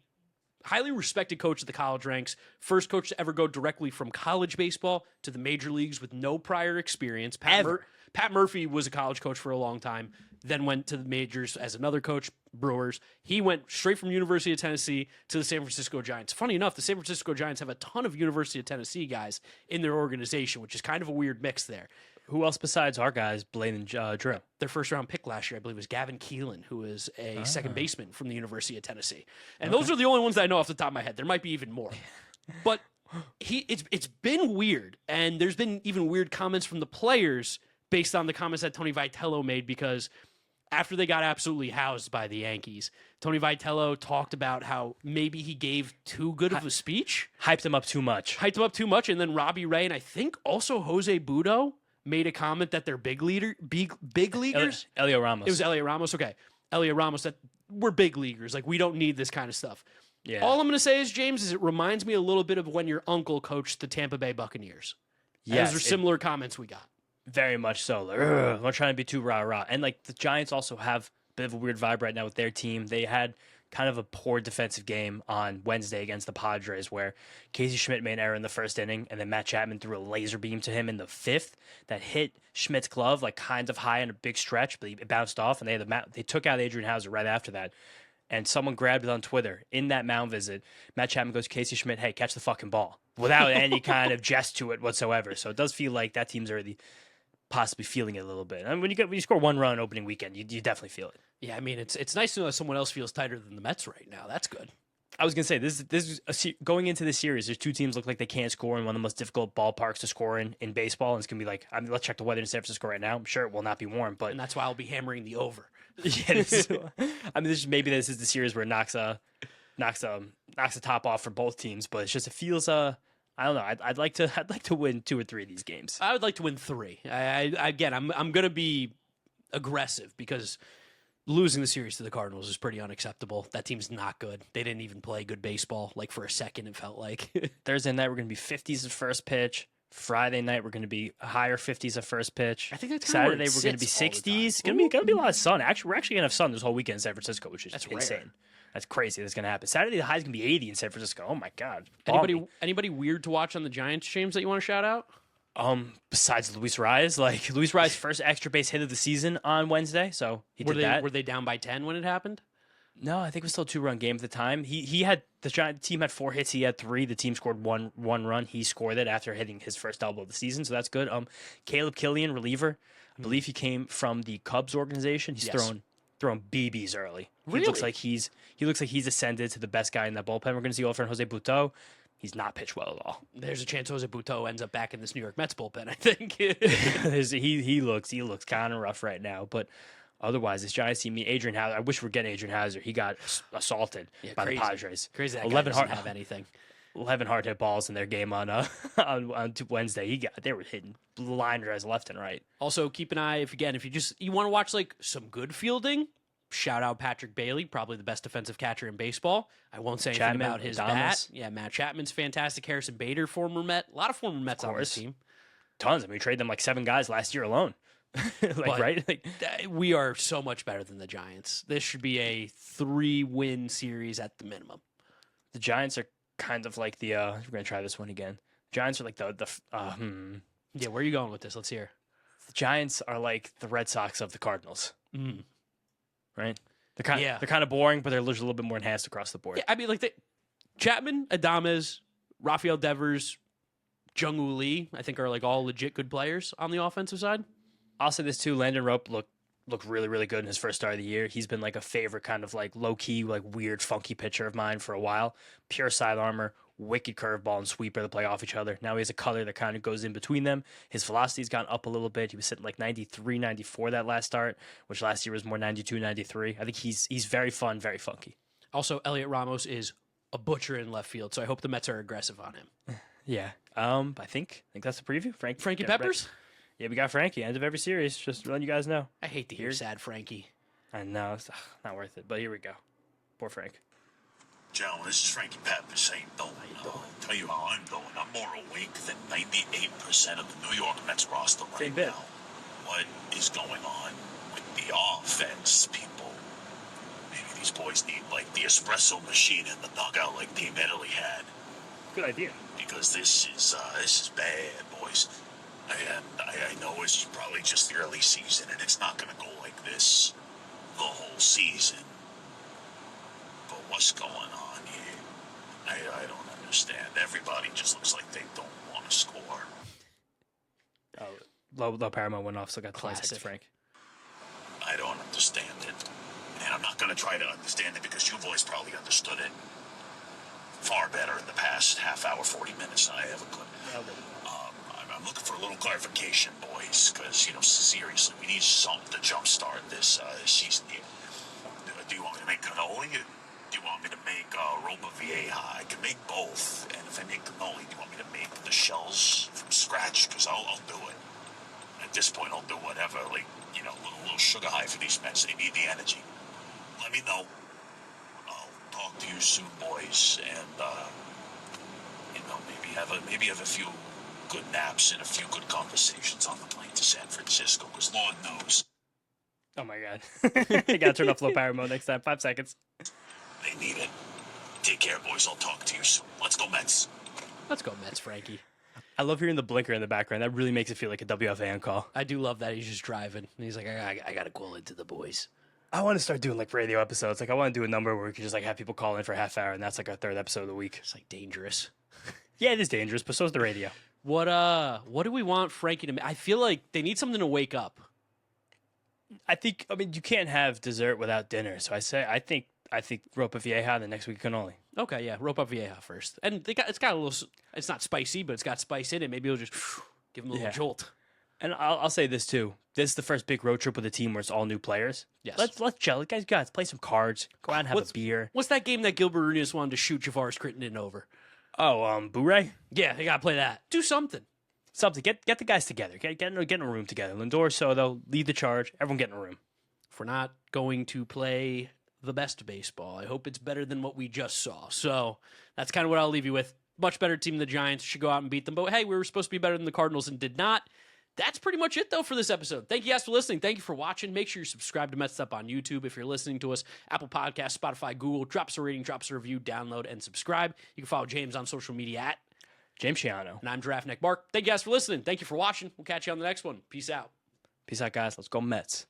respected coach at the college ranks, first coach to ever go directly from college baseball to the major leagues with no prior experience. Pat Murphy was a college coach for a long time, then went to the majors as another coach, Brewers. He went straight from University of Tennessee to the San Francisco Giants. Funny enough, the San Francisco Giants have a ton of University of Tennessee guys in their organization, which is kind of a weird mix there. Who else besides our guys, Blaine and Drew? Their first-round pick last year, I believe, was Gavin Keelan, who is a second baseman from the University of Tennessee. And those are the only ones that I know off the top of my head. There might be even more. But it's been weird, and there's been even weird comments from the players based on the comments that Tony Vitello made, because after they got absolutely housed by the Yankees, Tony Vitello talked about how maybe he gave too good of a speech. Hyped him up too much. And then Robbie Ray, and I think also Jose Budo, made a comment that they're big leaguers. Elio Ramos. It was Elio Ramos. Okay. Elio Ramos, that we're big leaguers. Like, we don't need this kind of stuff. Yeah. All I'm going to say is, James, is it reminds me a little bit of when your uncle coached the Tampa Bay Buccaneers. Yes. Those are similar comments we got. Very much so. Like, I'm not trying to be too rah-rah. And, like, the Giants also have a bit of a weird vibe right now with their team. They had kind of a poor defensive game on Wednesday against the Padres, where Casey Schmidt made an error in the first inning, and then Matt Chapman threw a laser beam to him in the fifth that hit Schmidt's glove like kind of high in a big stretch, but it bounced off, and they took out Adrian Hauser right after that. And someone grabbed it on Twitter in that mound visit. Matt Chapman goes to Casey Schmidt, "Hey, catch the fucking ball," without any kind of jest to it whatsoever. So it does feel like that team's already possibly feeling it a little bit. And when you score one run opening weekend, you definitely feel it. Yeah, I mean, it's nice to know that someone else feels tighter than the Mets right now. That's good. I was gonna say this is going into this series. There's two teams look like they can't score in one of the most difficult ballparks to score in baseball, and it's gonna be like, I mean, let's check the weather in San Francisco right now. I'm sure it will not be warm, but And that's why I'll be hammering the over. yeah, maybe this is the series where it knocks the top off for both teams, but it feels I don't know. I'd like to win 2 or 3 of these games. I would like to win 3. I'm going to be aggressive, because losing the series to the Cardinals is pretty unacceptable. That team's not good. They didn't even play good baseball. Like, for a second, it felt like. Thursday night, we're going to be 50s at first pitch. Friday night, we're going to be higher 50s at first pitch. I think that's Saturday, we're going to be 60s. It's going to be a lot of sun. Actually, we're actually going to have sun this whole weekend in San Francisco, which is insane. Rare. That's crazy. That's going to happen. Saturday, the high is going to be 80 in San Francisco. Oh my God. Anybody weird to watch on the Giants, James, that you want to shout out? Besides Luis Rise, like Luis Rise first extra base hit of the season on Wednesday, so he did that. Were they down by 10 when it happened? No, I think it was still a 2-run game at the time. He had the team had 4 hits. He had 3. The team scored one run. He scored it after hitting his first double of the season, so that's good. Caleb Killian, reliever. I believe he came from the Cubs organization. He's throwing BBs early. Really? He looks like he's ascended to the best guy in that bullpen. We're going to see old friend Jose Buto. He's not pitched well at all. There's a chance Jose Buto ends up back in this New York Mets bullpen, I think. he looks kind of rough right now, but otherwise, this Giants team, Adrian Hauser, I wish we were getting Adrian Hauser. He got assaulted by the Padres. Crazy that guy doesn't have anything. 11 hard hit balls in their game on Wednesday. They were hitting line drives left and right. Also, keep an eye if you want to watch like some good fielding. Shout out Patrick Bailey, probably the best defensive catcher in baseball. I won't say anything about his bat. Yeah, Matt Chapman's fantastic. Harrison Bader, former Met. A lot of former Mets on this team. Tons. I mean, we traded them like 7 guys last year alone. We are so much better than the Giants. This should be a 3-win series at the minimum. The Giants are kind of like the. We're gonna try this one again. Giants are like Yeah, where are you going with this? Let's hear. The Giants are like the Red Sox of the Cardinals. Right? They're kind of boring, but they're a little bit more enhanced across the board. Yeah, I mean, like Chapman, Adames, Rafael Devers, Jung-Woo Lee, I think are like all legit good players on the offensive side. I'll say this too: Landon Rope looked really, really good in his first start of the year. He's been like a favorite kind of like low-key, like weird, funky pitcher of mine for a while. Pure side armor, wicked curveball and sweeper that play off each other. Now he has a color that kind of goes in between them. His velocity's gone up a little bit. He was sitting like 93, 94 that last start, which last year was more 92, 93. I think he's very fun, very funky. Also, Elliot Ramos is a butcher in left field, so I hope the Mets are aggressive on him. Yeah. I think that's the preview. Frankie Peppers? Yeah, we got Frankie. End of every series. Just letting you guys know. I hate to hear sad Frankie. I know. It's not worth it. But here we go. Poor Frank. Gentlemen, this is Frankie Pappas. How you doing? I'll tell you how I'm doing. I'm more awake than 98% of the New York Mets roster right now. What is going on with the offense, people? Maybe these boys need, like, the espresso machine in the dugout like Team Italy had. Good idea. Because this is bad, boys. And I know it's probably just the early season, and it's not going to go like this the whole season. But what's going on here? I don't understand. Everybody just looks like they don't want to score. Oh, low Paramount went off, so got 20 seconds, Frank. I don't understand it. And I'm not going to try to understand it because you boys probably understood it far better in the past half hour, 40 minutes than I ever could. I'm looking for a little clarification, boys, because, seriously, we need something to jumpstart this season here. Do you want me to make cannoli? Do you want me to make ropa vieja? I can make both. And if I make cannoli, do you want me to make the shells from scratch? Because I'll do it. At this point, I'll do whatever. Like, a little sugar high for these Mets. They need the energy. Let me know. I'll talk to you soon, boys. And, maybe have a few good naps and a few good conversations on the plane to San Francisco. Because Lord knows. Oh, my God. You got to turn off low power mode next time. 5 seconds. They need it. Take care, boys. I'll talk to you soon. Let's go, Mets. Let's go, Mets, Frankie. I love hearing the blinker in the background. That really makes it feel like a WFAN call. I do love that he's just driving. And he's like, I got to call into the boys. I want to start doing like radio episodes. Like I want to do a number where we can just like have people call in for a half hour, and that's like our 3rd episode of the week. It's like dangerous. Yeah, it is dangerous, but so is the radio. What do we want Frankie to make? I feel like they need something to wake up. I mean, you can't have dessert without dinner. So I think ropa vieja the next week cannoli. Okay, yeah, ropa vieja first. And it's got a little, it's not spicy, but it's got spice in it. Maybe it'll just give them a little jolt. And I'll say this too. This is the first big road trip with a team where it's all new players. Yes. Let's gel. Guys, play some cards. Go out and have a beer. What's that game that Gilbert Arenas wanted to shoot Javaris Crittenden over? Oh, Boo-Ray? Yeah, they got to play that. Do something. Get the guys together. Get in a room together. Lindor, Soto, lead the charge. Everyone get in a room. If we're not going to play the best baseball, I hope it's better than what we just saw. So that's kind of what I'll leave you with. Much better team than the Giants. Should go out and beat them. But hey, we were supposed to be better than the Cardinals and did not. That's pretty much it, though, for this episode. Thank you guys for listening. Thank you for watching. Make sure you're subscribed to Mets'd on YouTube. If you're listening to us, Apple Podcasts, Spotify, Google. Drop us a rating, drop us a review, download, and subscribe. You can follow James on social media at James Shiano. And I'm Giraffe Neck Mark. Thank you guys for listening. Thank you for watching. We'll catch you on the next one. Peace out. Peace out, guys. Let's go Mets.